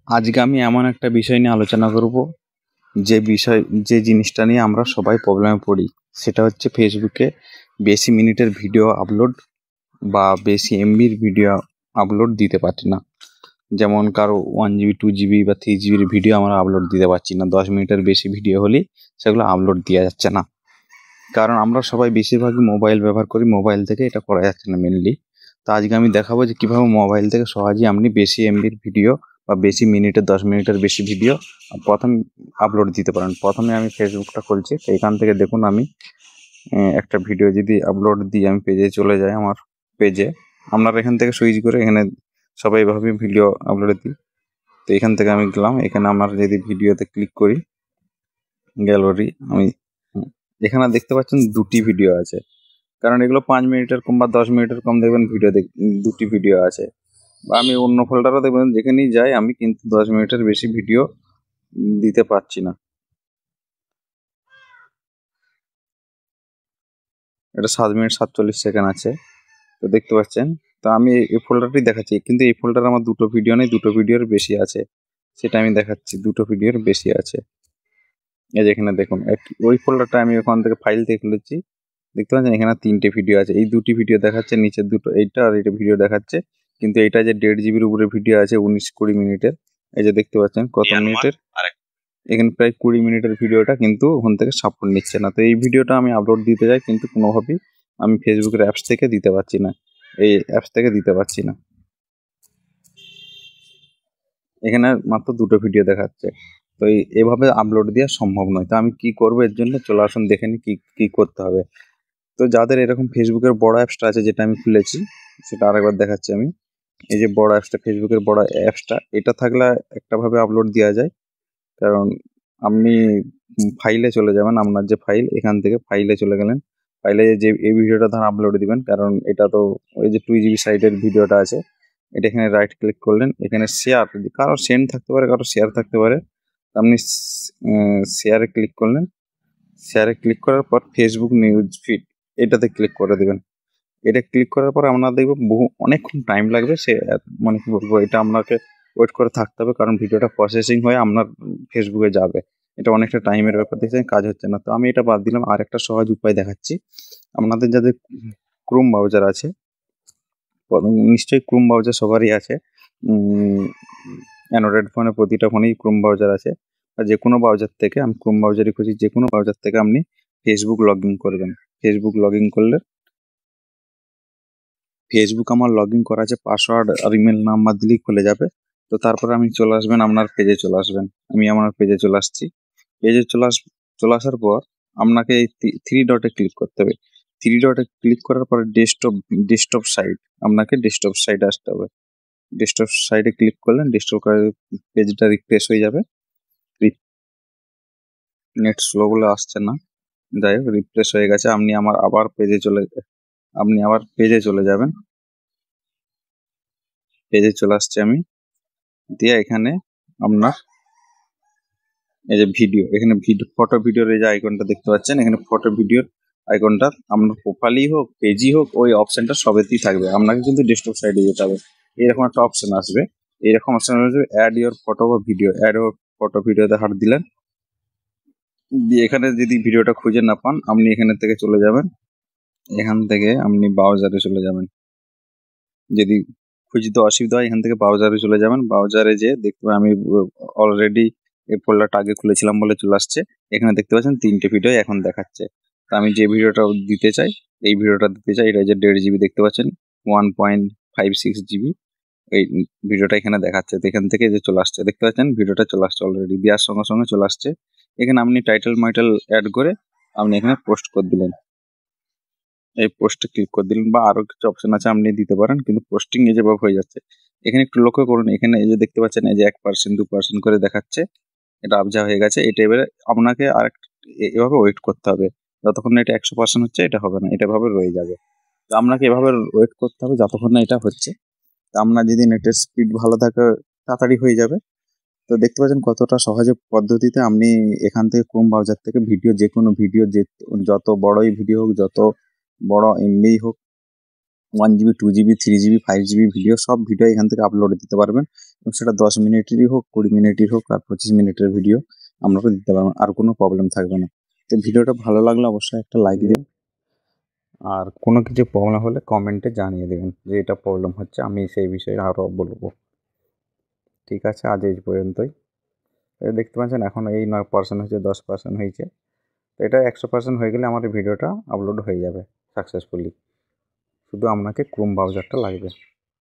আজকে আমি এমন একটা বিষয় নিয়ে আলোচনা করব যে জিনিসটা নিয়ে আমরা সবাই প্রবলেমে পড়ি। সেটা হচ্ছে ফেসবুকে বেশি মিনিটের ভিডিও আপলোড বা বেশি এমবির ভিডিও আপলোড দিতে পারছি না। যেমন কারো 1 GB 2 GB বা 3 GB ভিডিও আমরা আপলোড দিতে পারছি না। 10 মিনিটের বেশি ভিডিও হলেই সেগুলো আপলোড দেওয়া যাচ্ছে না, কারণ আমরা সবাই বেশিরভাগই মোবাইল ব্যবহার করি। মোবাইল থেকে এটা করা যাচ্ছে না মেনলি। তো আজকে আমি দেখাবো যে কীভাবে মোবাইল থেকে সহজেই আপনি বেশি এমবির ভিডিও বা বেশি মিনিটের 10 মিনিটের বেশি ভিডিও প্রথম আপলোড দিতে পারেন। প্রথমে আমি ফেসবুকটা খুলছি, তো এখান থেকে দেখুন আমি একটা ভিডিও যদি আপলোড দিই, আমি পেজে চলে যাই। আমার পেজে আপনারা এখান থেকে সুইচ করে এখানে সবাই এভাবে ভিডিও আপলোড দিই। তো এখান থেকে আমি গেলাম, এখানে আমার যদি ভিডিওতে ক্লিক করি, গ্যালারি আমি এখানে দেখতে পাচ্ছেন দুটি ভিডিও আছে, কারণ এগুলো 5 মিনিটের কম বা 10 মিনিটের কম দেখবেন ভিডিও দুটি ভিডিও আছে। বা আমি অন্য ফোল্ডারও দেখবেন, যেখানেই যাই আমি কিন্তু 10 মিনিটের বেশি ভিডিও দিতে পারছি না। এটা 7 মিনিট 47 সেকেন্ড আছে, তো দেখতে পাচ্ছেন। তো আমি এই ফোল্ডারটি দেখাচ্ছি, কিন্তু এই ফোল্ডারে আমার দুটো ভিডিও নেই, দুটো ভিডিওর বেশি আছে, সেটা আমি দেখাচ্ছি। দুটো ভিডিওর বেশি আছে, এই যে এখানে দেখুন। ওই ফোল্ডারটা আমি ওখান থেকে ফাইল থেকে খুলেছি, দেখতে পাচ্ছেন এখানে 3টে ভিডিও আছে। এই দুটি ভিডিও দেখাচ্ছে, নিচের দুটো এইটা আর এটা ভিডিও দেখাচ্ছে, কিন্তু এটা যে 1.5 জিবির উপরে ভিডিও আছে 19-20 মিনিটের। এই যে দেখতে পাচ্ছেন কত মিনিটের, এখানে প্রায় 20 মিনিটের ভিডিওটা কিন্তু ওখান থেকে সাপোর্ট নিচ্ছে না। তো এই ভিডিওটা আমি আপলোড দিতে যাই, কিন্তু কোনোভাবেই আমি ফেসবুকের অ্যাপস থেকে দিতে পারছি না, এই অ্যাপস থেকে দিতে পারছি না। এখানে মাত্র দুটো ভিডিও দেখাচ্ছে, তো এভাবে আপলোড দেওয়া সম্ভব নয়। তো আমি কি করবো এর জন্য, চলে আসুন দেখে নিই কি করতে হবে। তো যাদের এরকম ফেসবুকের বড় অ্যাপসটা আছে, যেটা আমি খুলেছি সেটা আরেকবার দেখাচ্ছি আমি। এই যে বড় অ্যাপসটা, ফেসবুকের বড় অ্যাপসটা, এটা থাকলে একটাভাবে আপলোড দেওয়া যায়। কারণ আপনি ফাইলে চলে যাবেন, আপনার যে ফাইল, এখান থেকে ফাইলে চলে গেলেন। ফাইলে যে এই ভিডিওটা ধর আপলোড দিবেন, কারণ এটা তো ওই যে 2 GB সাইডের ভিডিওটা আছে। এটা এখানে রাইট ক্লিক করলেন, এখানে শেয়ার, কারো সেন্ড থাকতে পারে, কারো শেয়ার থাকতে পারে। আপনি শেয়ারে ক্লিক করলেন, শেয়ারে ক্লিক করার পর ফেসবুক নিউজ ফিড এটাতে ক্লিক করে দেবেন। এটা ক্লিক করার পর আমরা দেখব অনেকক্ষণ টাইম লাগবে। সে মানে কি বলবো, এটা আপনাকে ওয়েট করে থাকতে হবে, কারণ ভিডিওটা প্রসেসিং হয়ে আপনার ফেসবুকে যাবে। এটা অনেকটা টাইমের ব্যাপার, দেখছেন কাজ হচ্ছে না। তো আমি এটা বাদ দিলাম, আর একটা সহজ উপায় দেখাচ্ছি। আপনাদের যাদের ক্রোম ব্রাউজার আছে, নিশ্চয়ই ক্রোম ব্রাউজার সবারই আছে। অ্যান্ড্রয়েড ফোনে প্রতিটা ফোনেই ক্রোম ব্রাউজার আছে। আর যে কোনো ব্রাউজার থেকে, আমি ক্রোম ব্রাউজারই খুঁজি, যে কোনো ব্রাউজার থেকে আপনি ফেসবুক লগ ইন করবেন। ফেসবুক লগ ইন করলে ফেসবুক আমার লগ ইন করা আছে, পাসওয়ার্ড আর ইমেল নাম্বার দিলেই খুলে যাবে। তো তারপরে আমি চলে আসবেন, আপনার পেজে চলে আসবেন। আমি আমার পেজে চলে আসছি। পেজে চলে আসার পর আপনাকে এই 3 ডটে ক্লিক করতে হবে। 3 ডটে ক্লিক করার পরে ডেস্কটপ সাইট, আপনাকে ডেস্কটপ সাইটে আসতে হবে। ডেস্কটপ সাইটে ক্লিক করলেন, ডেস্কটপ পেজটা রিফ্রেশ হয়ে যাবে। নেট স্লো বলে আসছে না, যাই হোক রিফ্রেশ হয়ে গেছে। আপনি আবার পেজে চলে যাবেন। পেজে চলে আসছে আমি, দিয়ে এখানে আপনার এই যে ভিডিও, এখানে ফটো ভিডিওর এই যে আইকনটা দেখতে পাচ্ছেন, এখানে ফটো ভিডিওর আইকনটা আপনার প্রোফাইলই হোক, পেজই হোক, ওই অপশনটা সবেতেই থাকবে। আপনাকে কিন্তু ডেস্কটপ সাইডে যেতে হবে। এরকম একটা অপশন আসবে, এইরকম অপশন আসবে, অ্যাড ইওর ফটো বা ভিডিও। অ্যাড ইওর ফটো ভিডিওতে হাত দিলেন, দিয়ে এখানে যদি ভিডিওটা খুঁজে না পান, আপনি এখানে থেকে চলে যাবেন। এখান থেকে আপনি ব্রাউজারে চলে যাবেন। যদি খুঁজতে অসুবিধা হয়, এখান থেকে ব্রাউজারে চলে যাবেন। ব্রাউজারে যে দেখতে পাবেন, আমি অলরেডি এই ফোল্ডারটা আগে খুলেছিলাম বলে চলে আসছে। এখানে দেখতে পাচ্ছেন 3টে ভিডিও এখন দেখাচ্ছে। তো আমি যে ভিডিওটা দিতে চাই, এই ভিডিওটা দিতে চাই, এটা যে 1.5 GB দেখতে পাচ্ছেন, 1.56 GB এই ভিডিওটা এখানে দেখাচ্ছে। তো এখান থেকে যে চলে আসছে, দেখতে পাচ্ছেন ভিডিওটা চলে আসছে অলরেডি, দেওয়ার সঙ্গে সঙ্গে চলে আসছে। এখানে আপনি টাইটেল মাইটেল অ্যাড করে আপনি এখানে পোস্ট করে দিলেন। এই পোস্টে ক্লিক করে দিলেন, বা আরো কিছু অপশন আছে আপনি দিতে পারেন, কিন্তু পোস্টিং এই যেভাবে হয়ে যাচ্ছে। এখানে একটু লক্ষ্য করুন, এখানে এই যে দেখতে পাচ্ছেন, এই যে 1% 2% করে দেখাচ্ছে, এটা আবজা হয়ে গেছে। এটা এবারে আপনাকে এভাবে ওয়েট করতে হবে, যতক্ষণ না এটা 100% হচ্ছে, এটা হবে না, এটা এভাবে রয়ে যাবে। তো আপনাকে এভাবে ওয়েট করতে হবে যতক্ষণ না এটা হচ্ছে। তো আপনার যদি নেটের স্পিড ভালো থাকে, তাড়াতাড়ি হয়ে যাবে। তো দেখতে পাচ্ছেন কতটা সহজে পদ্ধতিতে আপনি এখান থেকে ক্রোম ব্রাউজার থেকে ভিডিও, যে কোনো ভিডিও, যত বড়ই ভিডিও হোক, যত বড় এমবি হোক, 1 GB 2 GB 3 GB 5 GB video, সব ভিডিও এখান থেকে আপলোড দিতে পারবেন। সেটা 10 মিনিটেরই হোক, 20 মিনিটের হোক আর 25 মিনিটের ভিডিও আপনাকে দিতে পারবেন, আর কোনো প্রবলেম থাকবে না। তো ভিডিওটা ভালো লাগলে অবশ্যই একটা লাইক দিন, আর কোনো কিছু প্রবলেম হলে কমেন্টে জানিয়ে দেবেন যে এটা প্রবলেম হচ্ছে, আমি সেই বিষয়ে আরও বলবো। ঠিক আছে, আজ এই পর্যন্তই। দেখতে পাচ্ছেন এখন এই 9% হয়েছে, 10% হয়েছে। তো এটা 100% হয়ে গেলে আমার এই ভিডিওটা আপলোড হয়ে যাবে সাকসেসফুলি। শুধু আপনাকে ক্রোম ব্রাউজারটা লাগবে।